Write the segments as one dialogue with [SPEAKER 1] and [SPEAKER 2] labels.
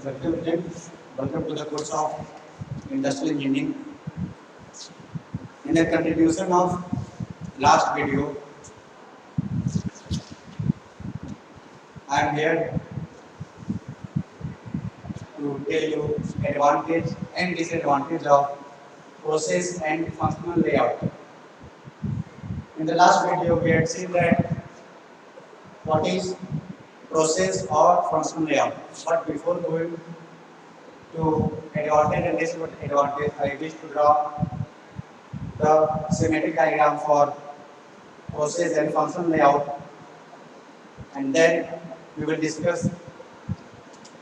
[SPEAKER 1] Welcome friends, welcome to the course of Industrial Engineering. In the continuation of last video, I am here to tell you advantage and disadvantage of process and functional layout. In the last video, we had seen that what is process or functional layout. But before going to advantage and disadvantage, I wish to draw the schematic diagram for process and functional layout, and then we will discuss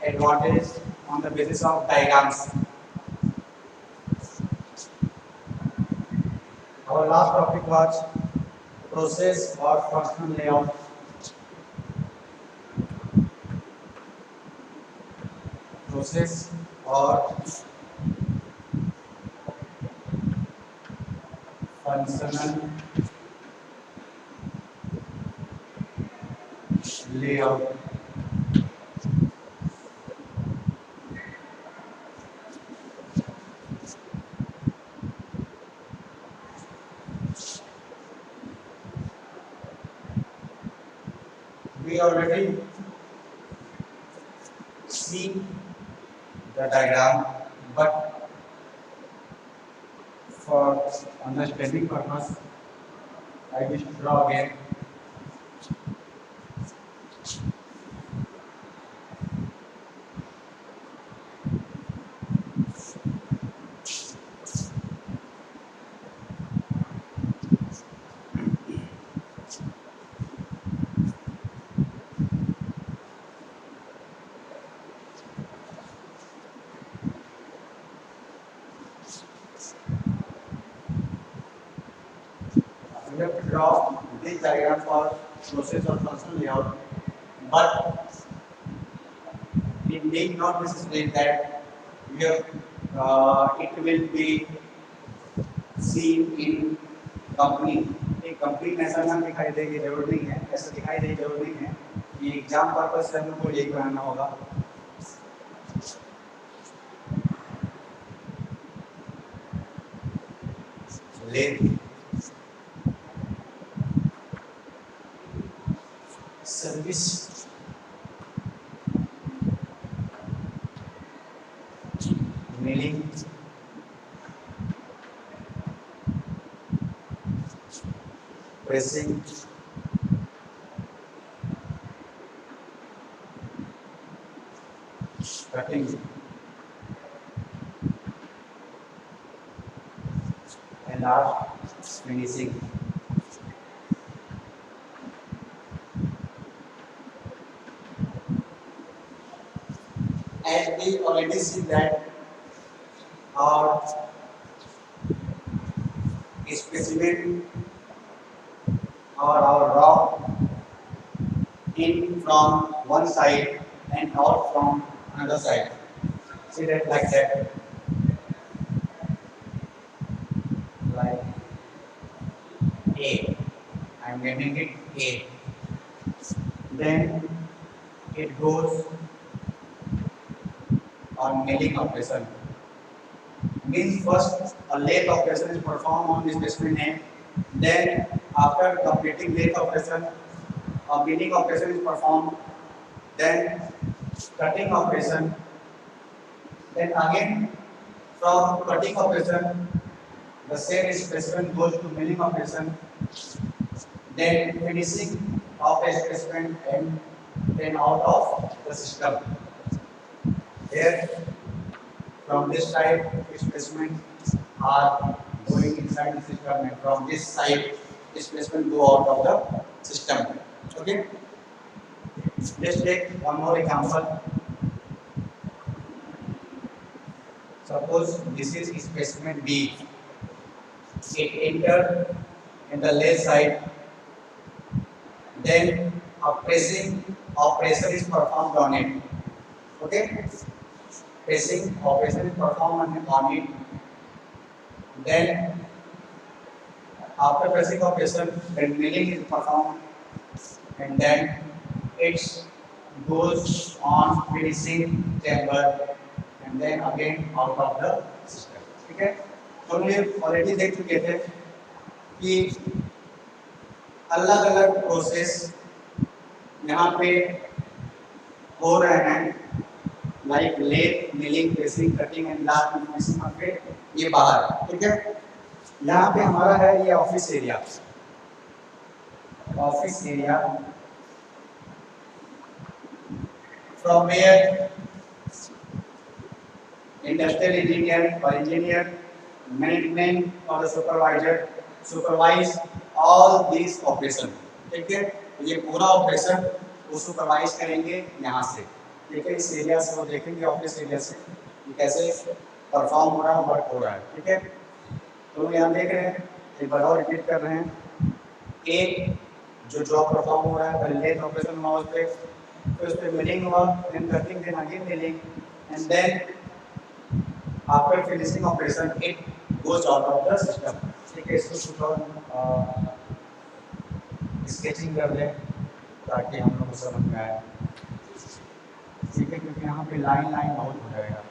[SPEAKER 1] advantage on the basis of diagrams. Our last topic was process or functional layout. Process or functional layout. We already see the diagram, but for understanding purpose, I wish to draw again. We have to draw this diagram for process or functional layout, but it need not necessarily that we have, it will be seen in company. एक company में ऐसा नाम दिखाई देगी जरूर नहीं है, ऐसा दिखाई देगी जरूर नहीं है. ये एग्जाम पर्पस से हम लोग को यही बनाना होगा. Lathe service milling pressing cutting and last finishing. And we already see that our specimen or our rock in from one side and out from another side. See that like that. Like A. I am naming it A. Then it goes on milling operation. Means first a lathe operation is performed on this specimen A. Then after completing lathe operation, a milling operation is performed. Then cutting operation. Then again from cutting operation, the same specimen goes to milling operation. Then finishing of a specimen and then out of the system. Here from this side specimen are going inside the system, and from this side specimen go out of the system. Okay. Let's take one more example. Suppose this is specimen B. It entered in the left side. Then a pressing operation is performed on it. Okay. Pressing operation is performed on it. Then after pressing operation, then milling is performed, and then its goes on finishing chamber and then again out of the system. ठीक है, तो हम ये already देख चुके थे कि अलग अलग प्रोसेस यहाँ पे हो रहे हैं, like lathe milling pressing cutting and last finishing पे ये बाहर। ठीक है, यहाँ पे हमारा है ये office area, office area from where industrial engineer or engineer, management or the supervisor supervise all these operation। ठीक है, ये पूरा ऑपरेशन वो सुपरवाइज करेंगे यहाँ से। ठीक है, इस एरिया से वो देखेंगे, ऑफिस एरिया से कि कैसे परफॉर्म हो रहा है, वर्क हो रहा है। ठीक है, तो यहाँ देख रहे हैं, एक बार और रिपीट कर रहे हैं, एक जो जॉब परफॉर्म हो रहा है, पहले लेथ ऑपरेशन हुआ उस पर, फिर उस पर मिलिंग हुआ, then cutting, then again milling and then after finishing operation it goes out of the system. ठीक है, इसको कुछ और स्केचिंग कर लें ताकि हम लोग को समझ में आए। ठीक है, क्योंकि यहाँ पे लाइन लाइन बहुत हो जाएगा,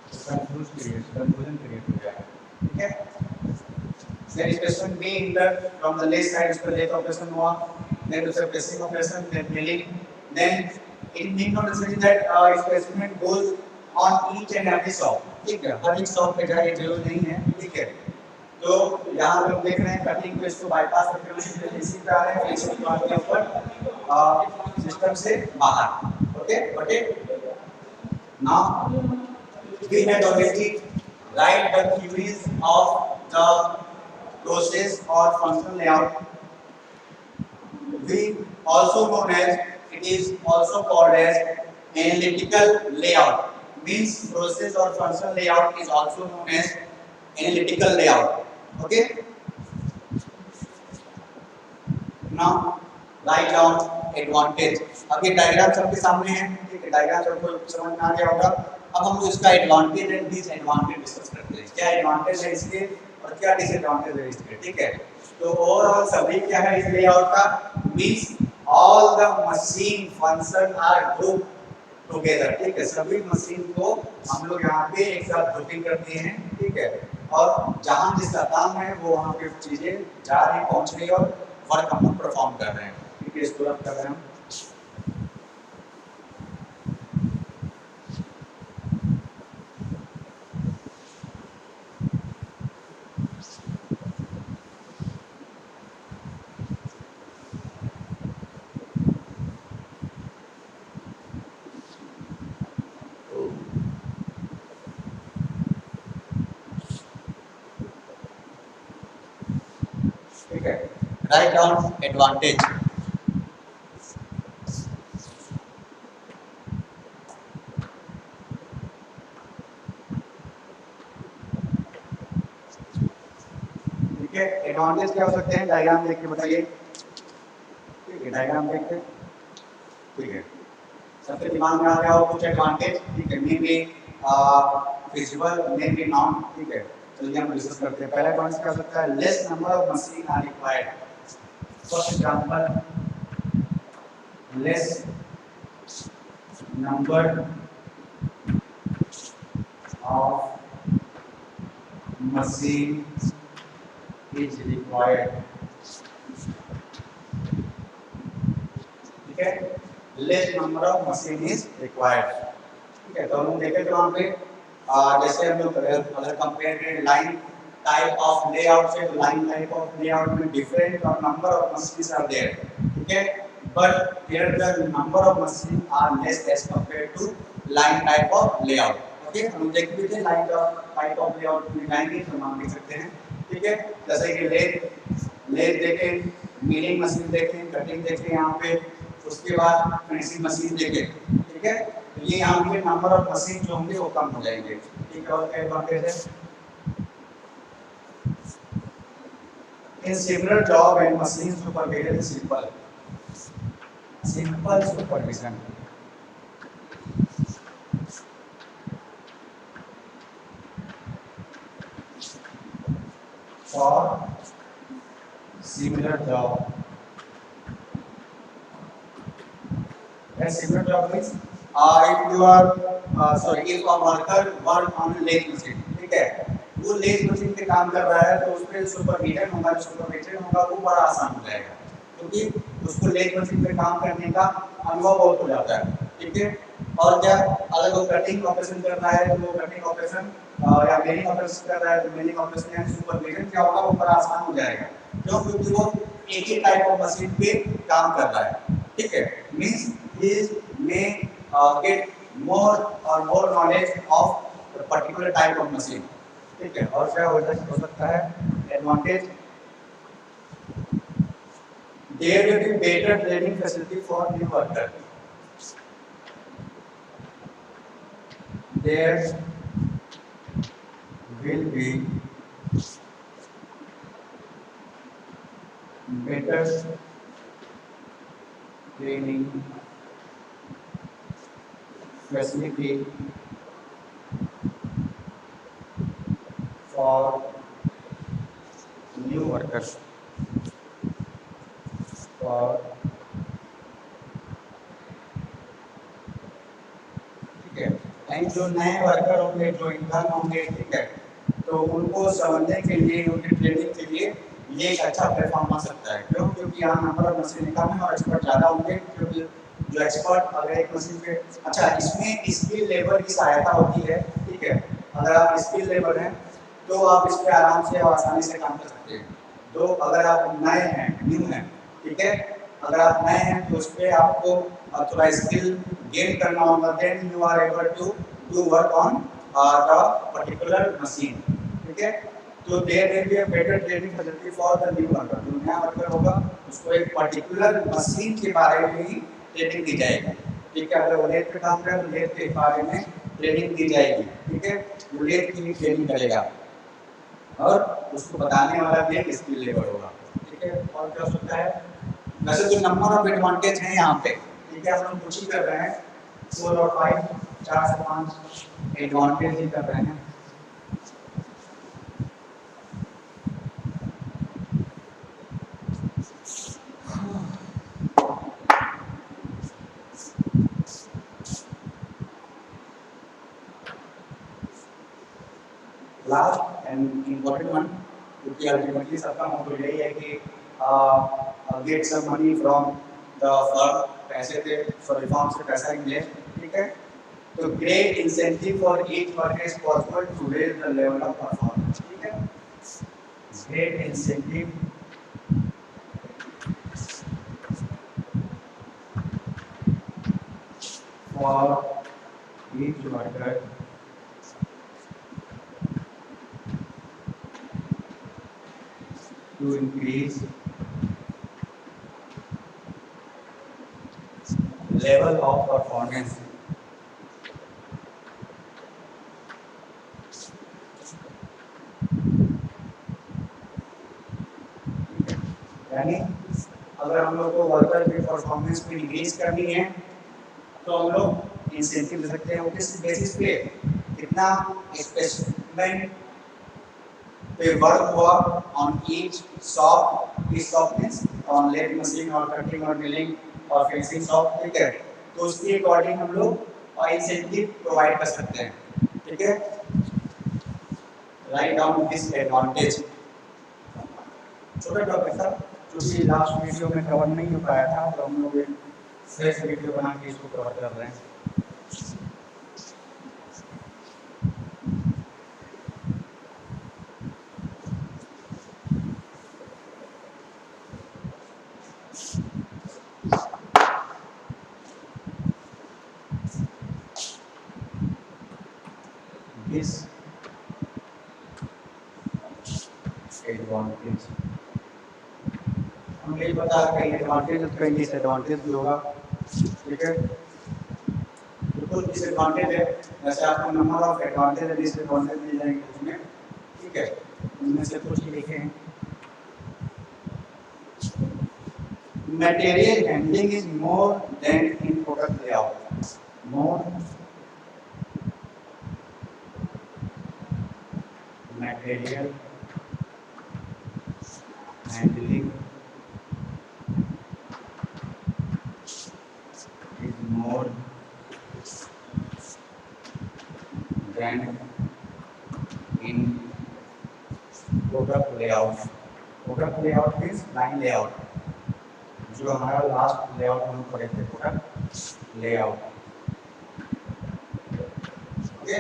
[SPEAKER 1] कंफ्यूजन क्रिएट हो जाएगा। ठीक है, then specimen B in the from the left side उसका lathe operation हुआ, then उसका pressing operation, then milling, then it need not necessary that specimen goes on each and every shop। ठीक है, हर एक शॉप पे जाए जरूर नहीं है। ठीक है, तो यहाँ पे हम देख रहे हैं कटिंग को इसको बाईपास करके हम फिनिशिंग पे आ रहे हैं, फिनिशिंग के ऊपर सिस्टम से बाहर। Okay, okay, now we had already write the theories of the process or functional layout. We also known as, it is also called as analytical layout, means process or functional layout is also known as analytical layout। okay, now write down advantage। अब ये diagram सबके सामने है। ठीक है, diagram सबको समझ में आ गया होगा। अब हम इसका एडवांटेज एंड डिसएडवांटेज डिस्कस करते हैं, क्या एडवांटेज है इसके और क्या डिसएडवांटेज है इसके। ठीक है, तो ओवरऑल सभी क्या है इस लेआउट का, means all the machine function are group together. ठीक है, सभी मशीन को हम लोग यहाँ पे एक साथ ग्रुपिंग करते हैं। ठीक है, और जहाँ जिसका काम है वो वहाँ पे चीजें जा रही पहुँच रही और वर्क हम लोग परफॉर्म कर रहे हैं। ठीक है, इसको रब कर रहे हैं। ठीक है, राइट डाउन एडवांटेज। एडवांटेज क्या हो सकते हैं, डायग्राम देख के बताइए। ठीक है, डायग्राम देख के। ठीक है, सबके दिमाग में आ गया हो कुछ एडवांटेज। ठीक है, may be feasible, may be non. ठीक है, चलिए हम डिस्कस करते हैं। पहला एडवांटेज क्या हो सकता है, less number of machine are required. For example, less number of machine is required। ठीक है, less number of machine is required. ठीक है, तो हम देखें तो वहाँ पे जैसे हम लोग अगर कंपेयर करें लाइन टाइप ऑफ लेआउट से, लाइन टाइप ऑफ लेआउट में डिफरेंट और number of machines are there. ठीक है, but here the number of machine are less as compare to line type of layout. Okay, हम देख भी थे लाइन टाइप ऑफ लेआउट में जाएंगे तो हम देख सकते हैं। ठीक है, जैसे कि लेथ देखें, मिलिंग मशीन देखें, कटिंग देखें यहाँ पे, उसके बाद फिनिशिंग मशीन देखें। ठीक है, तो ये यहाँ पे नंबर ऑफ मशीन जो होंगे वो कम हो जाएंगे। ठीक है, और क्या एडवांटेज है, in similar job and machine supervision simple supervision. For similar job a similar job means if you are if a worker work on lathe machine, ठीक है, वो lathe machine पे काम कर रहा है तो उस पे सुपरविजन होगा वो बड़ा आसान हो जाएगा क्योंकि उसको lathe machine पे काम करने का अनुभव बहुत हो जाता है, ठीक है। और क्या, अगर वो कटिंग ऑपरेशन कर रहा है तो वो कटिंग ऑपरेशन या मिलिंग ऑपरेशन कर रहा है तो मिलिंग ऑपरेशन यानी सुपरविजन क्या होगा वो बड़ा आसान हो जाएगा, क्यों, क्योंकि वो एक ही टाइप ऑफ मशीन पे काम कर रहा है, ठीक है। Means he may get more knowledge of particular type of machine, ठीक है। और क्या हो सकता है advantage, there will be better training facility for new worker, there will be better training facility for new workers, for ठीक है, and जो नए वर्कर होंगे जो इंटर्न होंगे, ठीक है, तो उनको समझने के लिए उनकी ट्रेनिंग के लिए ये एक अच्छा प्लेटफॉर्म बन सकता है, क्यों, क्योंकि यहाँ नंबर ऑफ मशीनें कम है और एक्सपर्ट ज़्यादा होंगे, क्योंकि जो एक्सपर्ट अगर एक मशीन पे, अच्छा इसमें स्किल लेबर की सहायता होती है, ठीक है, अगर आप स्किल लेबर हैं तो आप इस पर आराम से और आसानी से काम कर सकते हैं। तो अगर आप नए हैं, न्यू हैं, ठीक है, अगर आप नए हैं तो उस पर आपको थोड़ा स्किल गेन करना होगा, then you are able to work on the particular machine, ठीक है। तो there will be a better training facility for the new worker, जो नया वर्कर होगा उसको एक पर्टिकुलर मशीन के बारे में ही ट्रेनिंग दी जाएगी, ठीक है। अगर वो लेथ पे काम करे तो लेथ के बारे में ट्रेनिंग दी जाएगी, ठीक है, वो लेथ की ट्रेनिंग करेगा और उसको बताने वाला भी एक स्किल लेबर होगा, ठीक है। और क्या हो सकता है, वैसे जो नंबर ऑफ एडवांटेज हैं यहाँ पे, ठीक है, हम लोग कुछ ही कर रहे हैं 4 और 5, 4 से 5 एडवांटेज ही कर रहे हैं। लास्ट एंड इम्पोर्टेंट वन, क्योंकि अल्टीमेटली सबका मोटिव यही है कि get some money from the firm, पैसे से रिफॉर्म से पैसा मिले, ठीक है। तो great incentive for each worker is possible to raise the level of performance, ठीक है। Great incentive for each worker to increase level of performance, यानी अगर हम लोग को वर्कर की परफॉर्मेंस को इंक्रीज करनी है तो हम लोग इंसेंटिव दे सकते हैं, वो किस बेसिस पे, कितना स्पेसिफिक पे वर्क हुआ on each shop, each shop means on lathe machine और कटिंग और मिलिंग और फिनिशिंग शॉप, ठीक है। तो उसके अकॉर्डिंग हम लोग इंसेंटिव प्रोवाइड कर सकते हैं, ठीक है। राइट डाउन दिस एडवांटेज, छोटा टॉपिक था क्योंकि लास्ट वीडियो में कवर नहीं हो पाया था, तो हम लोग एक फ्रेश वीडियो बना के इसको कवर कर रहे हैं। This एडवांटेज हम नहीं बता कहीं एडवांटेज तो कहीं डिसएडवांटेज भी होगा, ठीक है। बिल्कुल डिसएडवांटेज है, जैसे आपको नंबर ऑफ एडवांटेज और डिसएडवांटेज मिल जाएंगे उसमें, ठीक है। उनमें से कुछ लिखे हैं। Material handling is more then in product layout, more material handling is then in product layout. Product layout means line layout, जो हमारा लास्ट लेआउट हम पढ़े थे, product layout. Okay,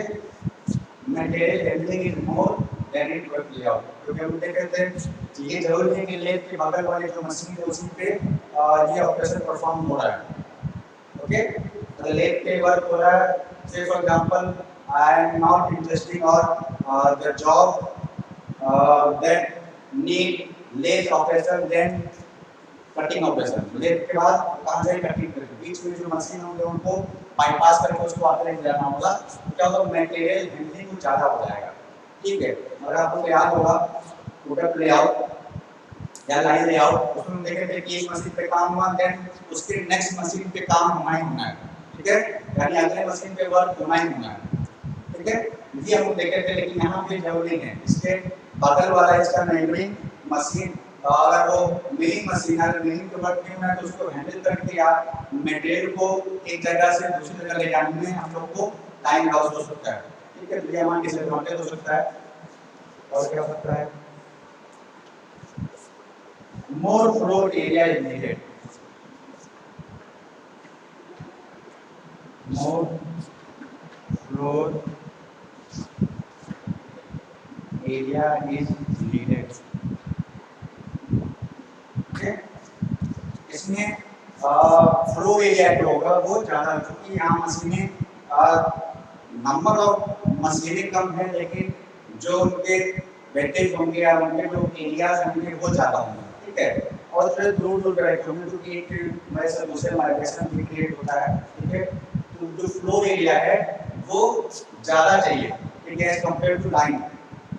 [SPEAKER 1] material handling is more then in product layout, क्योंकि हम देख रहे थे ये जरूरी है कि लेथ के बगल वाले जो मशीन है उसी पे ये ऑपरेशन परफॉर्म हो रहा है। ओके, तो लेथ पे वर्क हो रहा है, say for example I am not interesting or the job that need lathe operation then cutting operation. Lathe के बाद कहां से कटिंग करेंगे, बीच में जो मशीन होंगे उनको बाईपास करके उसको आगे ले जाना होगा, तो क्या होगा, मटेरियल हैंडलिंग ज्यादा हो जाएगा। ठीक है, अगर आपको याद होगा प्रोडक्ट लेआउट या लाइन लेआउट, उसमें देखे थे कि एक मशीन पे काम हुआ, देन उसके नेक्स्ट मशीन पे काम होना ही होना है। ठीक है, यानी अगले मशीन पे वर्क होना ही होना है। ठीक है, ये हम देखे थे, लेकिन यहाँ पे जरूरी है इसके बगल वाला इसका नेबरिंग मशीन, अगर वो मिलिंग मशीन है, मिलिंग के वर्क क्यों है, तो उसको हैंडल करके या मटेरियल को एक जगह से दूसरी जगह ले जाने में हम लोग को टाइम लॉस हो सकता है। ठीक है, तो ये हमारा डिसएडवांटेज हो सकता है। और क्या हो सकता है, more floor area is needed, more floor area is needed. इसमें फ्लो एरिया जो होगा वो ज़्यादा, क्योंकि यहाँ मशीनें नंबर ऑफ मशीनें कम है, लेकिन जो उनके वेटेज होंगे या उनके जो एरियाज होंगे वो ज़्यादा होंगे। ठीक है, और फिर दूर दूर डायरेक्ट होंगे, क्योंकि एक वैसे दूसरे माइग्रेशन भी क्रिएट होता है। ठीक है, तो जो फ्लो एरिया है वो ज़्यादा चाहिए। ठीक है, as compare to line.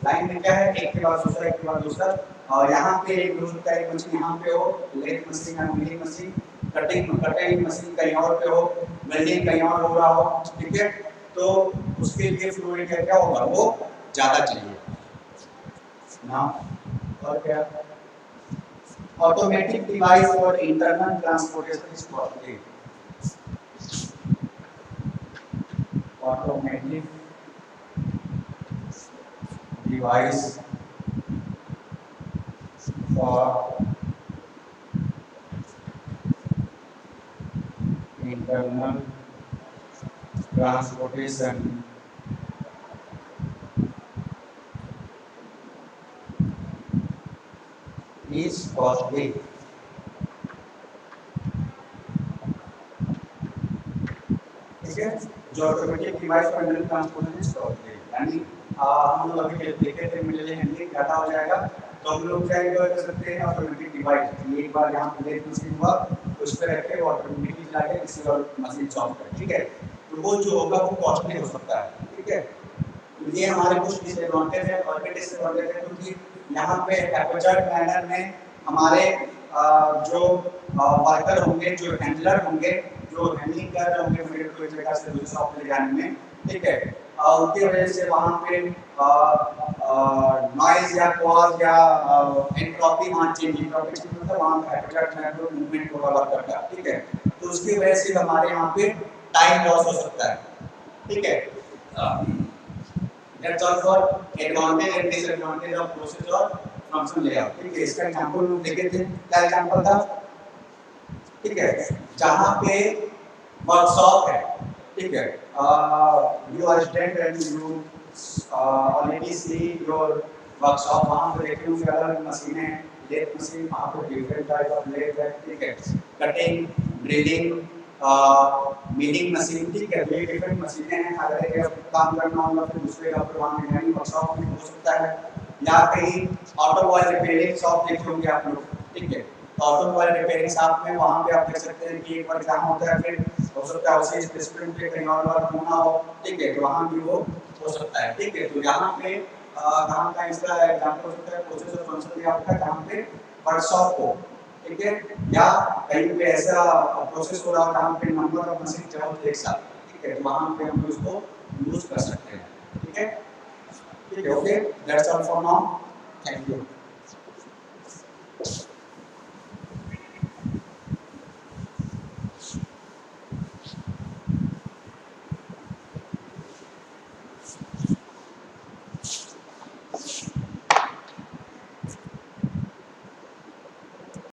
[SPEAKER 1] Line में क्या है, एक के बाद दूसरा, एक के बाद दूसरा, और यहाँ पे एक दूसरा एक मशीन यहाँ पे हो, लेथ मशीन या मिलिंग मशीन, कटिंग मशीन कहीं और पे हो, वेल्डिंग कहीं और हो रहा हो। ठीक है, तो उसके लिए फ्लो एरिया क्या होगा, वो ज़्यादा चाहिए ना। और क्या, automatic device for internal transportation is costly. Automatic device for internal transportation is costly। ठीक है, जो automatic device for internal transportation is costly, यानी हम लोग अभी देखे थे मटेरियल हैंडलिंग ज़्यादा हो जाएगा, तो हम लोग क्या कर सकते हैं, ऑटोमेटिक डिवाइस एक बार यहाँ पे लेथ मशीन हुआ उस पर रखे वो ऑटोमेटिकली जाके किसी और मशीन सॉल्व करे। ठीक है, तो वो जो होगा वो कॉस्टली हो सकता है। ठीक है, तो ये हमारे कुछ डिसएडवांटेज है। और भी डिसएडवांटेज है क्योंकि यहाँ पे एपर्चर मैनर में हमारे जो वर्कर होंगे, जो हैंडलर होंगे, जो हैंडलिंग कर रहे होंगे मटेरियल को एक जगह से दूसरी शॉप ले जाने में। ठीक है, उनकी वजह से वहाँ पे नॉइज या क्वाज या एंट्रोपी वहाँ चेंज, एंट्रोपी मतलब वहाँ एपर्चर मैनर मूवमेंट होगा वर्कर का। ठीक है, तो उसकी वजह से हमारे यहाँ पे टाइम लॉस हो सकता है। ठीक है, That's all for advantage and disadvantage of process or function layout। ठीक है, इसका एग्जांपल हम देखे थे, क्या एग्जांपल था। ठीक है, जहाँ पे वर्कशॉप है, ठीक है, you are student and you already see your workshop, वहाँ पे देखे होंगे अलग मशीनें हैं, लेथ मशीन, वहाँ पे डिफरेंट टाइप ऑफ लेथ है। ठीक है, कटिंग, ड्रिलिंग, मिलिंग मशीन। ठीक है, ये डिफरेंट मशीनें हैं। अगर एक काम करना होगा फिर दूसरे का फिर वहाँ मैकेनिक वर्कशॉप में हो सकता है, या कहीं ऑटोमोबाइल रिपेयरिंग शॉप देखे होंगे आप लोग। ठीक है, तो ऑटोमोबाइल रिपेयरिंग शॉप में वहाँ पे आप देख सकते हैं कि एक बार एग्जाम होता है, फिर हो सकता है उसी स्पेसिफिक पे कहीं और वर्क होना हो। ठीक है, तो वहाँ भी वो हो सकता है। ठीक है, तो यहाँ पे कहाँ का इसका एग्जाम्पल हो सकता है, प्रोसेस और फंक्शन दिया होता है जहाँ पे वर्कशॉप हो। ठीक है, या कहीं पे ऐसा प्रोसेस हो रहा हो जहाँ पे नंबर ऑफ मशीन चाहो एक साथ। ठीक है, तो वहाँ पे हम उसको यूज कर सकते हैं। ठीक है, okay, that's all for now, thank you.